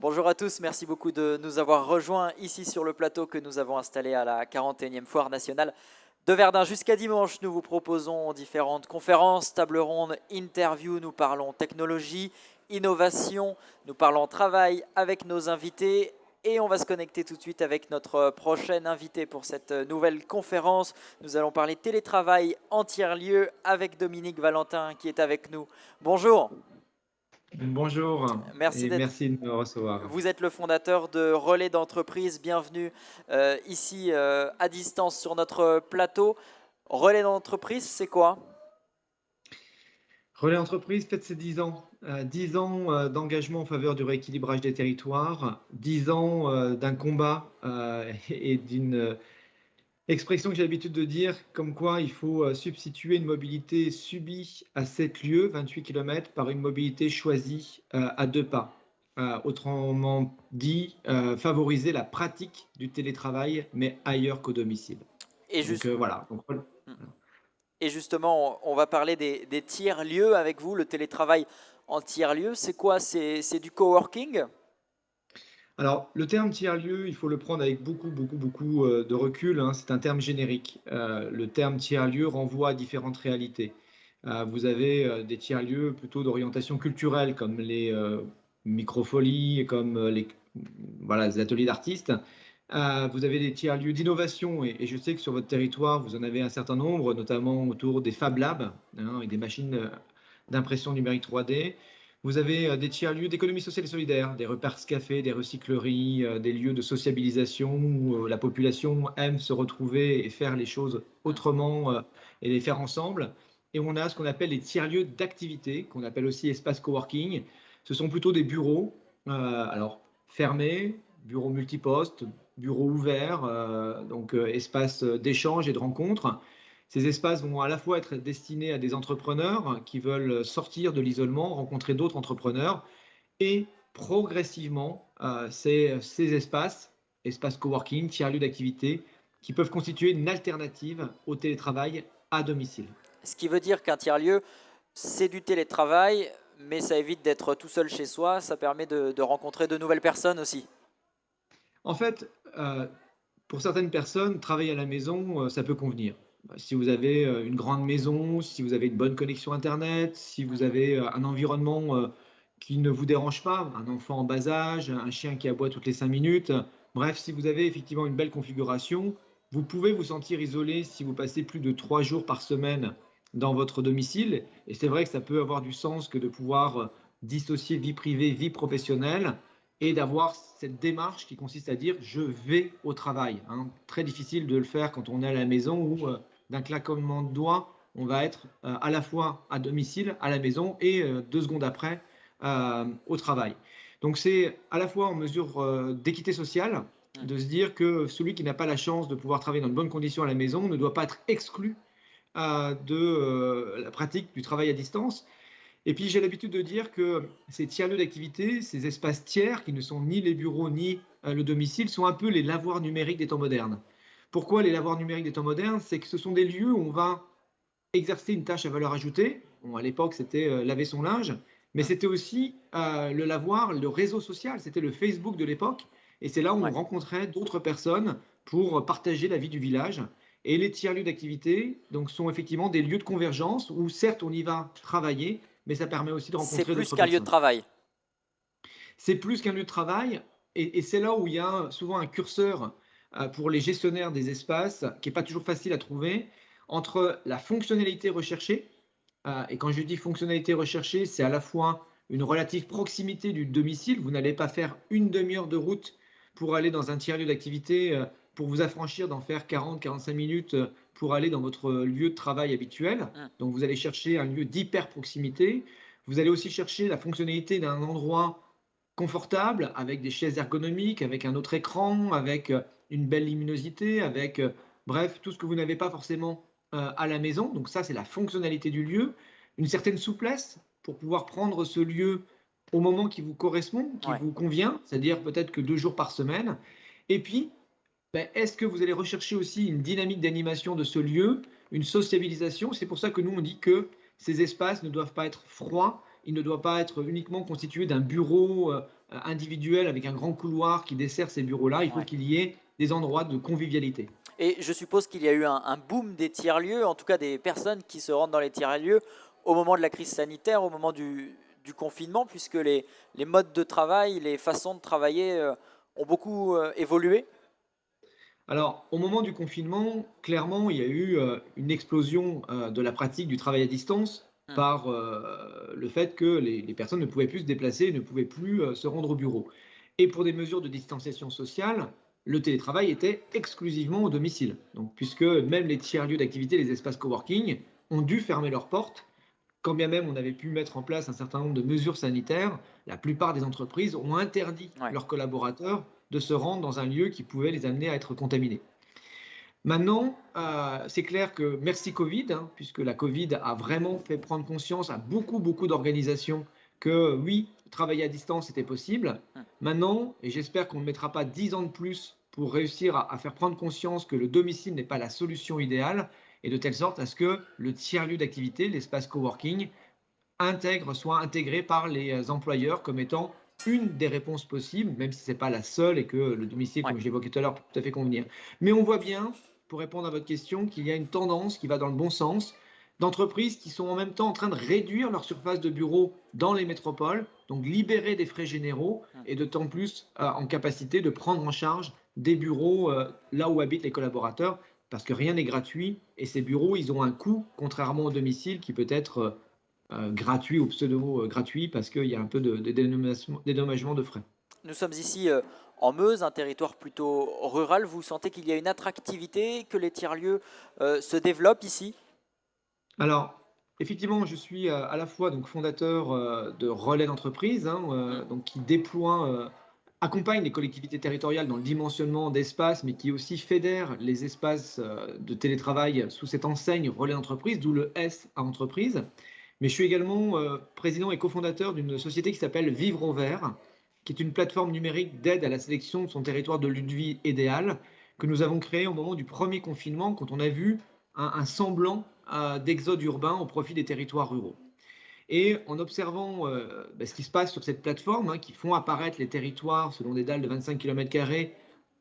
Bonjour à tous, merci beaucoup de nous avoir rejoints ici sur le plateau que nous avons installé à la 41e Foire nationale de Verdun. Jusqu'à dimanche, nous vous proposons différentes conférences, tables rondes, interviews, nous parlons technologie, innovation, nous parlons travail avec nos invités et on va se connecter tout de suite avec notre prochaine invité pour cette nouvelle conférence. Nous allons parler télétravail en tiers-lieu avec Dominique Valentin qui est avec nous. Bonjour, Bonjour merci et d'être. merci de me recevoir. Vous êtes le fondateur de Relais d'entreprise. Bienvenue ici à distance sur notre plateau. Relais d'entreprise, c'est quoi? Relais Entreprise fête ses 10 ans. 10 ans d'engagement en faveur du rééquilibrage des territoires, 10 ans d'un combat et d'une expression que j'ai l'habitude de dire, comme quoi il faut substituer une mobilité subie à 7 lieues, 28 km, par une mobilité choisie à 2 pas. Autrement dit, favoriser la pratique du télétravail, mais ailleurs qu'au domicile. Et, Donc juste, voilà. Donc, voilà. et justement, on va parler des tiers-lieux avec vous, le télétravail en tiers-lieu. C'est quoi? C'est du coworking? Alors, le terme tiers-lieu, il faut le prendre avec beaucoup de recul, hein. C'est un terme générique. Le terme tiers-lieu renvoie à différentes réalités. Vous avez des tiers-lieux plutôt d'orientation culturelle, comme les microfolies, comme voilà, les ateliers d'artistes. Vous avez des tiers-lieux d'innovation, et je sais que sur votre territoire, vous en avez un certain nombre, notamment autour des Fab Labs, hein, et des machines d'impression numérique 3D. Vous avez des tiers-lieux d'économie sociale et solidaire, des repères café, des recycleries, des lieux de sociabilisation où la population aime se retrouver et faire les choses autrement et les faire ensemble. Et on a ce qu'on appelle les tiers-lieux d'activité, qu'on appelle aussi espace coworking. Ce sont plutôt des bureaux, alors fermés, bureaux multipostes, bureaux ouverts, donc espace d'échange et de rencontre. Ces espaces vont à la fois être destinés à des entrepreneurs qui veulent sortir de l'isolement, rencontrer d'autres entrepreneurs, et progressivement, ces espaces, espaces coworking, tiers-lieux d'activité, qui peuvent constituer une alternative au télétravail à domicile. Ce qui veut dire qu'un tiers-lieu, c'est du télétravail, mais ça évite d'être tout seul chez soi. Ça permet de rencontrer de nouvelles personnes aussi. En fait, pour certaines personnes, travailler à la maison, ça peut convenir. Si vous avez une grande maison, si vous avez une bonne connexion Internet, si vous avez un environnement qui ne vous dérange pas, un enfant en bas âge, un chien qui aboie toutes les 5 minutes, bref, si vous avez effectivement une belle configuration, vous pouvez vous sentir isolé si vous passez plus de 3 jours par semaine dans votre domicile. Et c'est vrai que ça peut avoir du sens que de pouvoir dissocier vie privée, vie professionnelle et d'avoir cette démarche qui consiste à dire je vais au travail, hein. Très difficile de le faire quand on est à la maison où d'un claquement de doigts, on va être à la fois à domicile, à la maison et 2 secondes après au travail. Donc c'est à la fois en mesure d'équité sociale, de se dire que celui qui n'a pas la chance de pouvoir travailler dans de bonnes conditions à la maison ne doit pas être exclu de la pratique du travail à distance. Et puis j'ai l'habitude de dire que ces tiers-lieux d'activité, ces espaces tiers qui ne sont ni les bureaux ni le domicile, sont un peu les lavoirs numériques des temps modernes. Pourquoi les lavoirs numériques des temps modernes? C'est que ce sont des lieux où on va exercer une tâche à valeur ajoutée. Bon, à l'époque, c'était laver son linge, mais c'était aussi le lavoir, le réseau social, c'était le Facebook de l'époque. Et c'est là où on Ouais. rencontrait d'autres personnes pour partager la vie du village. Et les tiers-lieux d'activité donc, sont effectivement des lieux de convergence où certes on y va travailler, mais ça permet aussi de C'est rencontrer plus d'autres qu'un lieu de personnes. travail. C'est plus qu'un lieu de travail, et c'est là où il y a souvent un curseur pour les gestionnaires des espaces qui n'est pas toujours facile à trouver entre la fonctionnalité recherchée. Et quand je dis fonctionnalité recherchée, c'est à la fois une relative proximité du domicile. Vous n'allez pas faire une demi-heure de route pour aller dans un tiers-lieu d'activité, pour vous affranchir d'en faire 40-45 minutes pour aller dans votre lieu de travail habituel. Hmm. Donc vous allez chercher un lieu d'hyper proximité. Vous allez aussi chercher la fonctionnalité d'un endroit confortable, avec des chaises ergonomiques, avec un autre écran, avec une belle luminosité, avec bref, tout ce que vous n'avez pas forcément à la maison. Donc ça, c'est la fonctionnalité du lieu, une certaine souplesse pour pouvoir prendre ce lieu au moment qui vous correspond, qui Ouais. vous convient, c'est-à-dire peut-être que 2 jours par semaine. Et puis, ben, est-ce que vous allez rechercher aussi une dynamique d'animation de ce lieu, une sociabilisation? C'est pour ça que nous, on dit que ces espaces ne doivent pas être froids, il ne doit pas être uniquement constitué d'un bureau individuel avec un grand couloir qui dessert ces bureaux-là. Il faut Ouais. qu'il y ait des endroits de convivialité. Et je suppose qu'il y a eu un boom des tiers-lieux, en tout cas des personnes qui se rendent dans les tiers-lieux au moment de la crise sanitaire, au moment du confinement, puisque les modes de travail, les façons de travailler ont beaucoup évolué. Alors, au moment du confinement, clairement, il y a eu une explosion de la pratique du travail à distance Hmm. par le fait que les personnes ne pouvaient plus se déplacer, ne pouvaient plus se rendre au bureau. Et pour des mesures de distanciation sociale, le télétravail était exclusivement au domicile. Donc, puisque même les tiers-lieux d'activité, les espaces coworking, ont dû fermer leurs portes. Quand bien même on avait pu mettre en place un certain nombre de mesures sanitaires, la plupart des entreprises ont interdit Ouais. leurs collaborateurs de se rendre dans un lieu qui pouvait les amener à être contaminés. Maintenant, c'est clair que merci Covid, hein, puisque la Covid a vraiment fait prendre conscience à beaucoup d'organisations que oui, travailler à distance était possible. Hmm. Maintenant, et j'espère qu'on ne mettra pas 10 ans de plus pour réussir à faire prendre conscience que le domicile n'est pas la solution idéale, et de telle sorte à ce que le tiers-lieu d'activité, l'espace coworking, soit intégré par les employeurs comme étant une des réponses possibles, même si ce n'est pas la seule et que le domicile, Ouais. comme j'évoquais tout à l'heure, peut tout à fait convenir. Mais on voit bien, pour répondre à votre question, qu'il y a une tendance qui va dans le bon sens d'entreprises qui sont en même temps en train de réduire leur surface de bureau dans les métropoles, donc libérer des frais généraux Hmm. et d'autant plus en capacité de prendre en charge des bureaux là où habitent les collaborateurs, parce que rien n'est gratuit et ces bureaux, ils ont un coût, contrairement au domicile qui peut être gratuit ou pseudo-gratuit parce qu'il y a un peu de dédommagement de frais. Nous sommes ici en Meuse, un territoire plutôt rural. Vous sentez qu'il y a une attractivité, que les tiers-lieux se développent ici? Alors, effectivement, je suis à la fois donc fondateur de Relais d'entreprise, hein, Hmm. donc qui déploie, accompagne les collectivités territoriales dans le dimensionnement d'espaces, mais qui aussi fédère les espaces de télétravail sous cette enseigne Relais d'entreprise, d'où le S à entreprise. Mais je suis également président et cofondateur d'une société qui s'appelle Vivre au Vert, qui est une plateforme numérique d'aide à la sélection de son territoire de lieu de vie idéal, que nous avons créée au moment du premier confinement, quand on a vu un semblant d'exode urbain au profit des territoires ruraux. Et en observant ce qui se passe sur cette plateforme, hein, qui font apparaître les territoires selon des dalles de 25 km²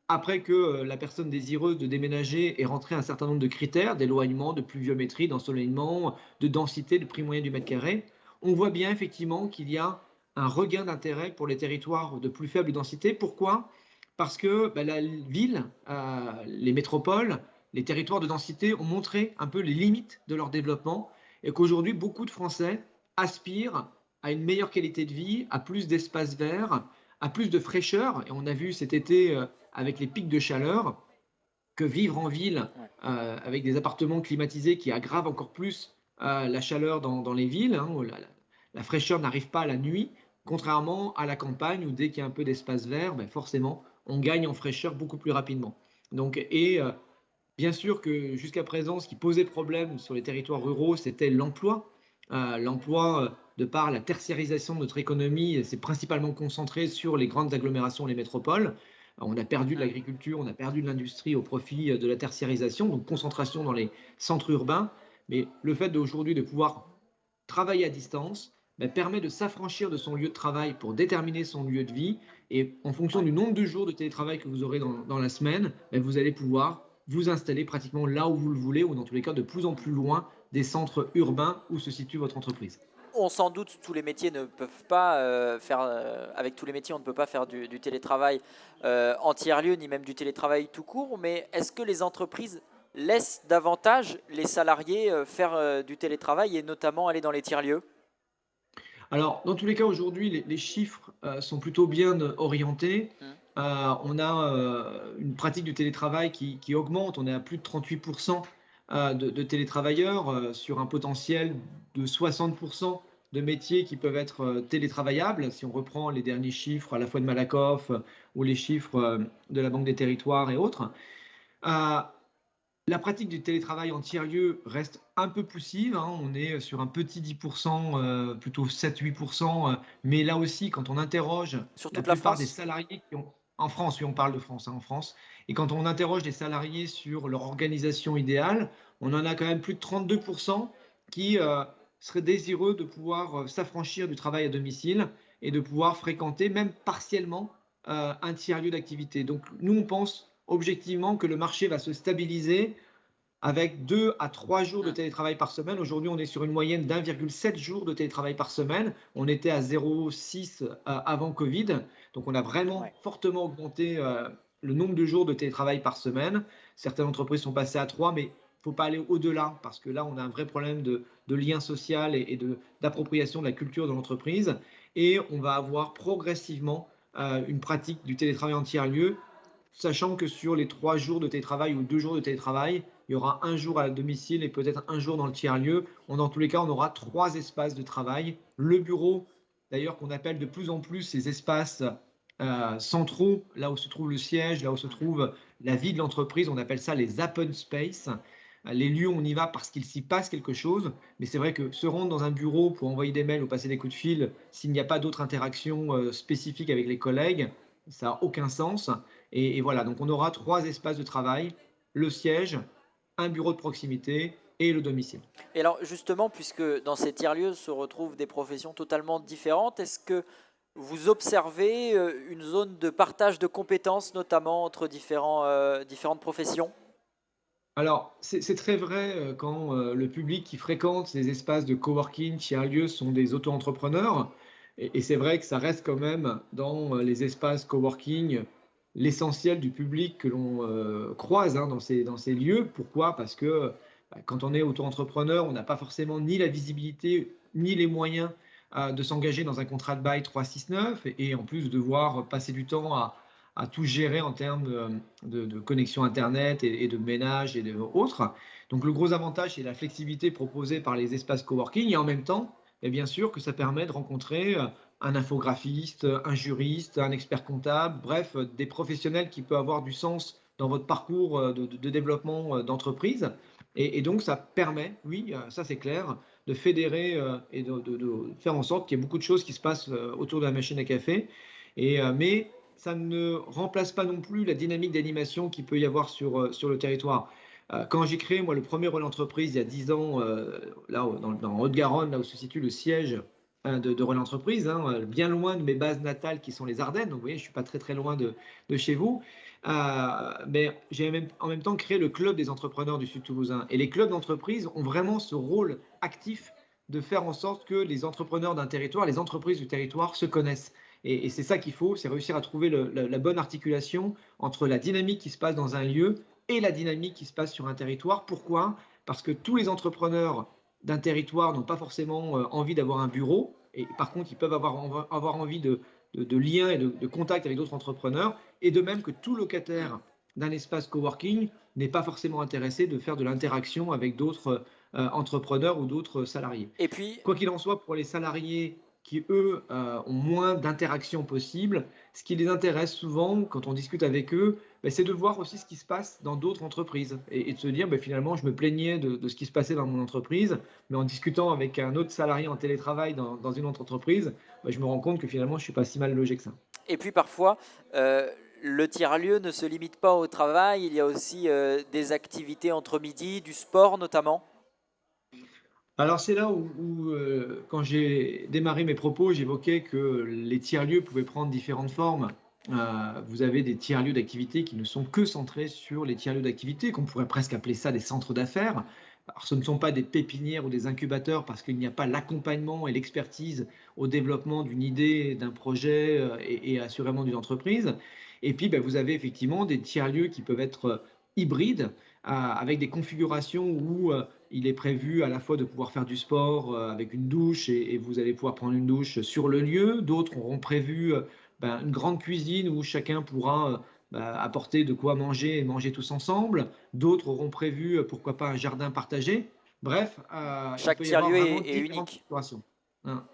après que la personne désireuse de déménager ait rentré un certain nombre de critères d'éloignement, de pluviométrie, d'ensoleillement, de densité, de prix moyen du mètre carré, on voit bien effectivement qu'il y a un regain d'intérêt pour les territoires de plus faible densité. Pourquoi? Parce que la ville, les métropoles, les territoires de densité ont montré un peu les limites de leur développement et qu'aujourd'hui, beaucoup de Français aspirent à une meilleure qualité de vie, à plus d'espaces verts, à plus de fraîcheur. Et on a vu cet été, avec les pics de chaleur, que vivre en ville Ouais. avec des appartements climatisés qui aggravent encore plus la chaleur dans les villes, hein, où la fraîcheur n'arrive pas la nuit, contrairement à la campagne où dès qu'il y a un peu d'espace vert, ben forcément, on gagne en fraîcheur beaucoup plus rapidement. Donc, bien sûr que jusqu'à présent, ce qui posait problème sur les territoires ruraux, c'était l'emploi. L'emploi, de par la tertiarisation de notre économie, s'est principalement concentré sur les grandes agglomérations, les métropoles. On a perdu de Hmm. l'agriculture, on a perdu de l'industrie au profit de la tertiarisation, donc concentration dans les centres urbains. Mais le fait d'aujourd'hui de pouvoir travailler à distance permet de s'affranchir de son lieu de travail pour déterminer son lieu de vie. Et en fonction Ouais. du nombre de jours de télétravail que vous aurez dans la semaine, vous allez pouvoir vous installer pratiquement là où vous le voulez, ou dans tous les cas de plus en plus loin des centres urbains où se situe votre entreprise. On s'en doute, tous les métiers ne peuvent pas faire, avec tous les métiers, on ne peut pas faire du télétravail en tiers-lieu, ni même du télétravail tout court, mais est-ce que les entreprises laissent davantage les salariés faire du télétravail et notamment aller dans les tiers-lieux? Alors, dans tous les cas, aujourd'hui, les chiffres sont plutôt bien orientés. Hmm. On a une pratique du télétravail qui augmente. On est à plus de 38% de télétravailleurs sur un potentiel de 60% de métiers qui peuvent être télétravaillables. Si on reprend les derniers chiffres à la fois de Malakoff ou les chiffres de la Banque des territoires et autres. Euh, la pratique du télétravail en tiers-lieu reste un peu poussive, hein, on est sur un petit 10%, plutôt 7-8%, mais là aussi, quand on interroge Sur la toute la plupart des France? salariés qui ont, en France, oui, on parle de France, hein, en France, et quand on interroge des salariés sur leur organisation idéale, on en a quand même plus de 32% qui seraient désireux de pouvoir s'affranchir du travail à domicile et de pouvoir fréquenter, même partiellement, un tiers-lieu d'activité. Donc nous, on pense objectivement que le marché va se stabiliser avec 2 à 3 jours de Mm. télétravail par semaine. Aujourd'hui, on est sur une moyenne d'1,7 jours de télétravail par semaine. On était à 0,6 avant Covid. Donc, on a vraiment Ouais. fortement augmenté le nombre de jours de télétravail par semaine. Certaines entreprises sont passées à 3, mais il ne faut pas aller au-delà parce que là, on a un vrai problème de lien social et d'appropriation de la culture de l'entreprise. Et on va avoir progressivement une pratique du télétravail en tiers-lieu, sachant que sur les 3 jours de télétravail ou 2 jours de télétravail, il y aura un jour à domicile et peut-être un jour dans le tiers-lieu. Dans tous les cas, on aura 3 espaces de travail. Le bureau, d'ailleurs, qu'on appelle de plus en plus ces espaces centraux, là où se trouve le siège, là où se Mm. trouve la vie de l'entreprise, on appelle ça les open space. Les lieux, on y va parce qu'il s'y passe quelque chose, mais c'est vrai que se rendre dans un bureau pour envoyer des mails ou passer des coups de fil, s'il n'y a pas d'autres interactions spécifiques avec les collègues, ça n'a aucun sens. Et voilà, donc on aura 3 espaces de travail, le siège, un bureau de proximité et le domicile. Et alors justement, puisque dans ces tiers-lieux se retrouvent des professions totalement différentes, est-ce que vous observez une zone de partage de compétences, notamment entre différentes professions? Alors, c'est très vrai quand le public qui fréquente ces espaces de coworking, tiers-lieux, sont des auto-entrepreneurs. Et c'est vrai que ça reste quand même dans les espaces coworking l'essentiel du public que l'on croise hein, dans ces lieux. Pourquoi? Parce que quand on est auto-entrepreneur, on n'a pas forcément ni la visibilité ni les moyens de s'engager dans un contrat de bail 369 et en plus devoir passer du temps à tout gérer en termes de connexion Internet et de ménage et de autres. Donc le gros avantage, c'est la flexibilité proposée par les espaces coworking et en même temps, et bien sûr que ça permet de rencontrer un infographiste, un juriste, un expert comptable, bref, des professionnels qui peuvent avoir du sens dans votre parcours de développement d'entreprise. Et donc ça permet, oui, ça c'est clair, de fédérer et de faire en sorte qu'il y ait beaucoup de choses qui se passent autour de la machine à café. Mais ça ne remplace pas non plus la dynamique d'animation qu'il peut y avoir sur le territoire. Quand j'ai créé, moi, le premier Relais Entreprise il y a 10 ans, là, dans Haute-Garonne, là où se situe le siège de Relais Entreprise, hein, bien loin de mes bases natales qui sont les Ardennes, donc vous voyez, je ne suis pas très très loin de chez vous. Mais j'ai en même temps créé le club des entrepreneurs du Sud Toulousain. Et les clubs d'entreprise ont vraiment ce rôle actif de faire en sorte que les entrepreneurs d'un territoire, les entreprises du territoire se connaissent. Et c'est ça qu'il faut, c'est réussir à trouver la bonne articulation entre la dynamique qui se passe dans un lieu et la dynamique qui se passe sur un territoire. Pourquoi? Parce que tous les entrepreneurs d'un territoire n'ont pas forcément envie d'avoir un bureau, et par contre, ils peuvent avoir envie de liens et de contacts avec d'autres entrepreneurs, et de même que tout Hmm. locataire d'un espace coworking n'est pas forcément intéressé de faire de l'interaction avec d'autres entrepreneurs ou d'autres salariés. Et puis, Quoi qu'il en soit, pour les salariés qui, eux, ont moins d'interactions possibles, ce qui les intéresse souvent quand on discute avec eux, bah, c'est de voir aussi ce qui se passe dans d'autres entreprises et de se dire, bah, finalement, je me plaignais de ce qui se passait dans mon entreprise, mais en discutant avec un autre salarié en télétravail dans une autre entreprise, bah, je me rends compte que finalement, je ne suis pas si mal logé que ça. et puis parfois, le tiers-lieu ne se limite pas au travail, il y a aussi des activités entre midi, du sport notamment. Alors c'est là où, quand j'ai démarré mes propos, j'évoquais que les tiers-lieux pouvaient prendre différentes formes. Vous avez des tiers-lieux d'activité qui ne sont que centrés sur les tiers-lieux d'activité, qu'on pourrait presque appeler ça des centres d'affaires. Alors ce ne sont pas des pépinières ou des incubateurs parce qu'il n'y a pas l'accompagnement et l'expertise au développement d'une idée, d'un projet et assurément d'une entreprise. Et puis vous avez effectivement des tiers-lieux qui peuvent être hybrides, avec des configurations où il est prévu à la fois de pouvoir faire du sport avec une douche et vous allez pouvoir prendre une douche sur le lieu. D'autres auront prévu une grande cuisine où chacun pourra apporter de quoi manger et manger tous ensemble. D'autres auront prévu, pourquoi pas, un jardin partagé. Bref, il Chaque peut y avoir tiers-lieu vraiment est différentes unique. configurations, hein.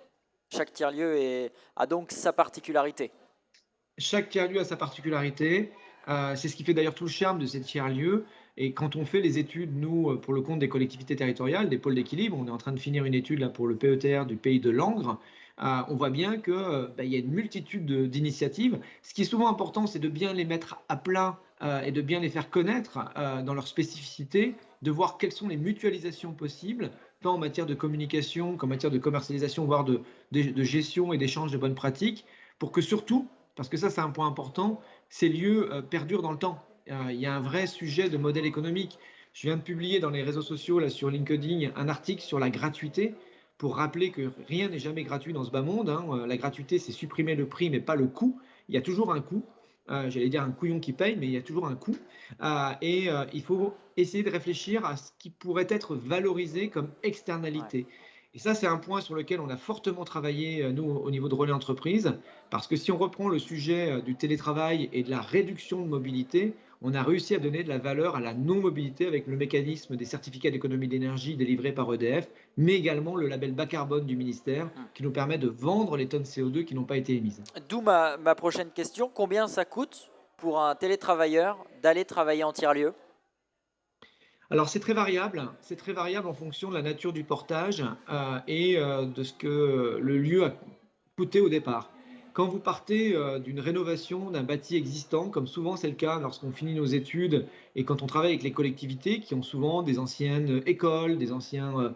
Chaque tiers-lieu a donc sa particularité. Chaque tiers-lieu a sa particularité. C'est ce qui fait d'ailleurs tout le charme de ces tiers-lieux. Et quand on fait les études, nous, pour le compte des collectivités territoriales, des pôles d'équilibre, on est en train de finir une étude là, pour le PETR du pays de Langres, on voit bien qu'il y a une multitude d'initiatives. Ce qui est souvent important, c'est de bien les mettre à plat et de bien les faire connaître dans leur spécificité, de voir quelles sont les mutualisations possibles tant en matière de communication qu'en matière de commercialisation, voire de gestion et d'échange de bonnes pratiques, pour que surtout, parce que ça c'est un point important, ces lieux perdurent dans le temps. Il y a un vrai sujet de modèle économique. Je viens de publier dans les réseaux sociaux, là, sur LinkedIn, un article sur la gratuité pour rappeler que rien n'est jamais gratuit dans ce bas monde, hein. La gratuité, c'est supprimer le prix, mais pas le coût. Il y a toujours un coût. J'allais dire un couillon qui paye, mais il y a toujours un coût. Il faut essayer de réfléchir à ce qui pourrait être valorisé comme Ouais. externalité. Et ça, c'est un point sur lequel on a fortement travaillé, nous, au niveau de Relais Entreprises, parce que si on reprend le sujet du télétravail et de la réduction de mobilité, on a réussi à donner de la valeur à la non-mobilité avec le mécanisme des certificats d'économie d'énergie délivrés par EDF, mais également le label bas carbone du ministère Hmm. qui nous permet de vendre les tonnes CO2 qui n'ont pas été émises. D'où ma prochaine question. Combien ça coûte pour un télétravailleur d'aller travailler en tiers-lieu? Alors c'est très variable en fonction de la nature du portage de ce que le lieu a coûté au départ. Quand vous partez d'une rénovation d'un bâti existant, comme souvent c'est le cas lorsqu'on finit nos études et quand on travaille avec les collectivités qui ont souvent des anciennes écoles, des anciens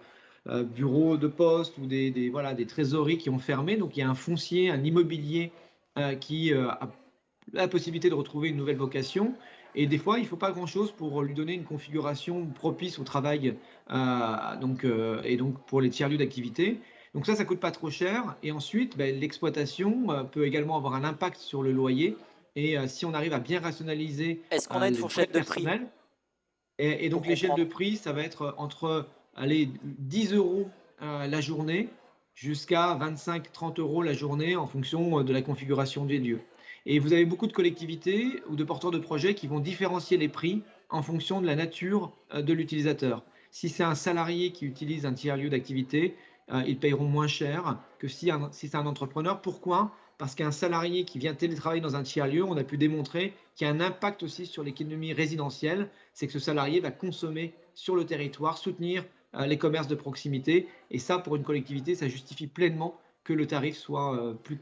bureaux de poste ou voilà, des trésoreries qui ont fermé, donc il y a un foncier, un immobilier qui a la possibilité de retrouver une nouvelle vocation. Et des fois, il ne faut pas grand-chose pour lui donner une configuration propice au travail et donc pour les tiers-lieux d'activité. Donc ça ne coûte pas trop cher. Et ensuite, ben, l'exploitation peut également avoir un impact sur le loyer. Si on arrive à bien rationaliser Est-ce qu'on a une les frais fourchette de prix personnels, pour donc l'échelle de comprendre? prix, ça va être entre allez, 10 euros la journée jusqu'à 25-30 euros la journée en fonction de la configuration des lieux. Et vous avez beaucoup de collectivités ou de porteurs de projets qui vont différencier les prix en fonction de la nature de l'utilisateur. Si c'est un salarié qui utilise un tiers-lieu d'activité, ils payeront moins cher que si c'est un entrepreneur. Pourquoi? Parce qu'un salarié qui vient télétravailler dans un tiers-lieu, on a pu démontrer qu'il y a un impact aussi sur l'économie résidentielle, c'est que ce salarié va consommer sur le territoire, soutenir les commerces de proximité. Et ça, pour une collectivité, ça justifie pleinement que le tarif soit plus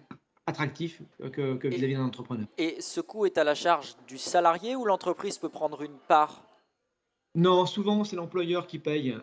attractif que Et, vis-à-vis d'un entrepreneur. et ce coût est à la charge du salarié ou l'entreprise peut prendre une part? Non, souvent c'est l'employeur qui paye.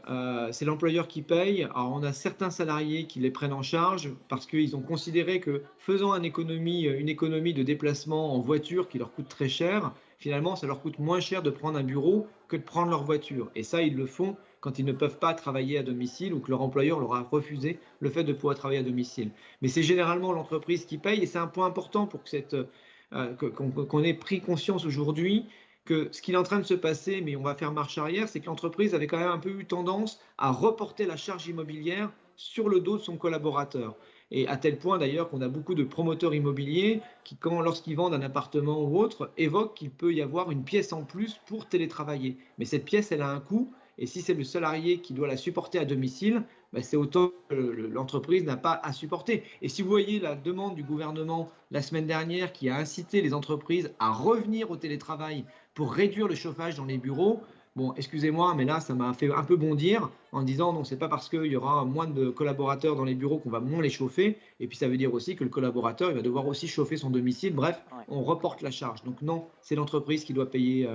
C'est l'employeur qui paye. Alors on a certains salariés qui les prennent en charge parce qu'ils ont considéré que faisant une économie de déplacement en voiture qui leur coûte très cher, finalement ça leur coûte moins cher de prendre un bureau que de prendre leur voiture. Et ça, ils le font quand ils ne peuvent pas travailler à domicile ou que leur employeur leur a refusé le fait de pouvoir travailler à domicile. Mais c'est généralement l'entreprise qui paye et c'est un point important pour que qu'on ait pris conscience aujourd'hui que ce qui est en train de se passer, mais on va faire marche arrière, c'est que l'entreprise avait quand même un peu eu tendance à reporter la charge immobilière sur le dos de son collaborateur. Et à tel point d'ailleurs qu'on a beaucoup de promoteurs immobiliers qui, lorsqu'ils vendent un appartement ou autre, évoquent qu'il peut y avoir une pièce en plus pour télétravailler. Mais cette pièce, elle a un coût, et si c'est le salarié qui doit la supporter à domicile, ben c'est autant que l'entreprise n'a pas à supporter. Et si vous voyez la demande du gouvernement la semaine dernière qui a incité les entreprises à revenir au télétravail pour réduire le chauffage dans les bureaux. Bon, excusez-moi, mais là, ça m'a fait un peu bondir en disant non, c'est pas parce qu'il y aura moins de collaborateurs dans les bureaux qu'on va moins les chauffer. Et puis ça veut dire aussi que le collaborateur, il va devoir aussi chauffer son domicile. Bref, Ouais. on reporte la charge. Donc non, c'est l'entreprise qui doit payer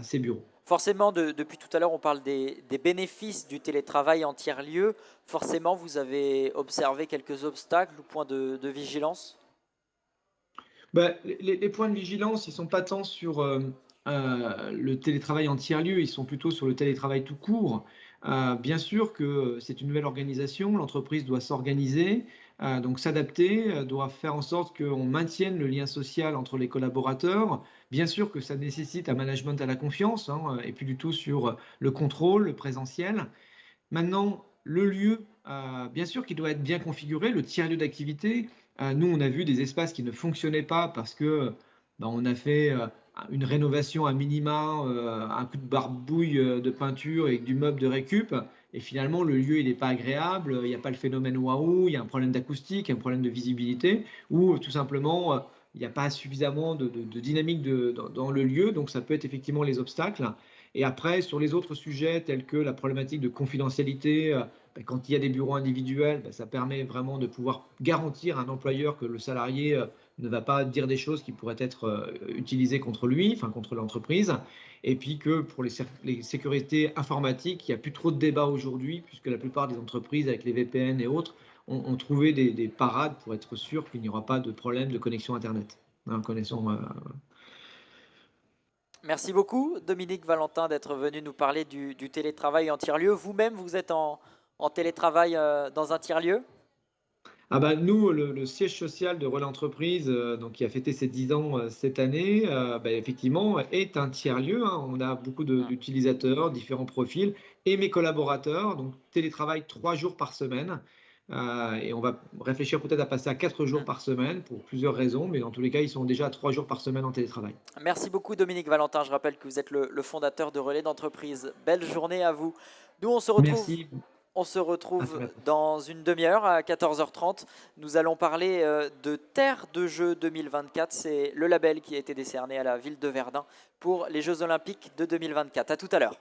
ses bureaux. Forcément, depuis tout à l'heure, on parle des bénéfices du télétravail en tiers-lieu. Forcément, vous avez observé quelques obstacles ou points de vigilance? Bah, les points de vigilance, ils sont pas tant sur le télétravail en tiers-lieu, ils sont plutôt sur le télétravail tout court. Bien sûr que c'est une nouvelle organisation, l'entreprise doit s'organiser, donc s'adapter, doit faire en sorte qu'on maintienne le lien social entre les collaborateurs. Bien sûr que ça nécessite un management à la confiance, hein, et puis du tout sur le contrôle, le présentiel. Maintenant, le lieu, bien sûr qu'il doit être bien configuré, le tiers-lieu d'activité. Nous, on a vu des espaces qui ne fonctionnaient pas parce que, ben, on a fait, une rénovation à minima, un coup de barbouille, de peinture et du meuble de récup et finalement le lieu il n'est pas agréable, il n'y a pas le phénomène waouh, il y a un problème d'acoustique, un problème de visibilité ou tout simplement, il n'y a pas suffisamment de dynamique dans le lieu, donc ça peut être effectivement les obstacles. Et après, sur les autres sujets tels que la problématique de confidentialité, bah, quand il y a des bureaux individuels, bah, ça permet vraiment de pouvoir garantir à un employeur que le salarié ne va pas dire des choses qui pourraient être utilisées contre lui, enfin contre l'entreprise. Et puis que pour les sécurités informatiques, il n'y a plus trop de débats aujourd'hui, puisque la plupart des entreprises, avec les VPN et autres, ont trouvé des parades pour être sûr qu'il n'y aura pas de problème de connexion Internet. Hein, Merci beaucoup, Dominique Valentin, d'être venu nous parler du télétravail en tiers-lieu. Vous-même, vous êtes en télétravail dans un tiers-lieu? Ah bah, nous, le siège social de Relais Entreprise, donc qui a fêté ses 10 ans, cette année, bah, effectivement, est un tiers-lieu, hein. On a beaucoup Hmm. d'utilisateurs, différents profils et mes collaborateurs, donc télétravail 3 jours par semaine, et on va réfléchir peut-être à passer à 4 jours Hmm. par semaine pour plusieurs raisons, mais dans tous les cas, ils sont déjà à 3 jours par semaine en télétravail. Merci beaucoup, Dominique Valentin. Je rappelle que vous êtes le fondateur de Relais d'entreprise. Belle journée à vous. Nous, Merci, on se à très retrouve bientôt. dans une demi-heure à 14h30. Nous allons parler de Terre de Jeux 2024. C'est le label qui a été décerné à la ville de Verdun pour les Jeux Olympiques de 2024. À tout à l'heure.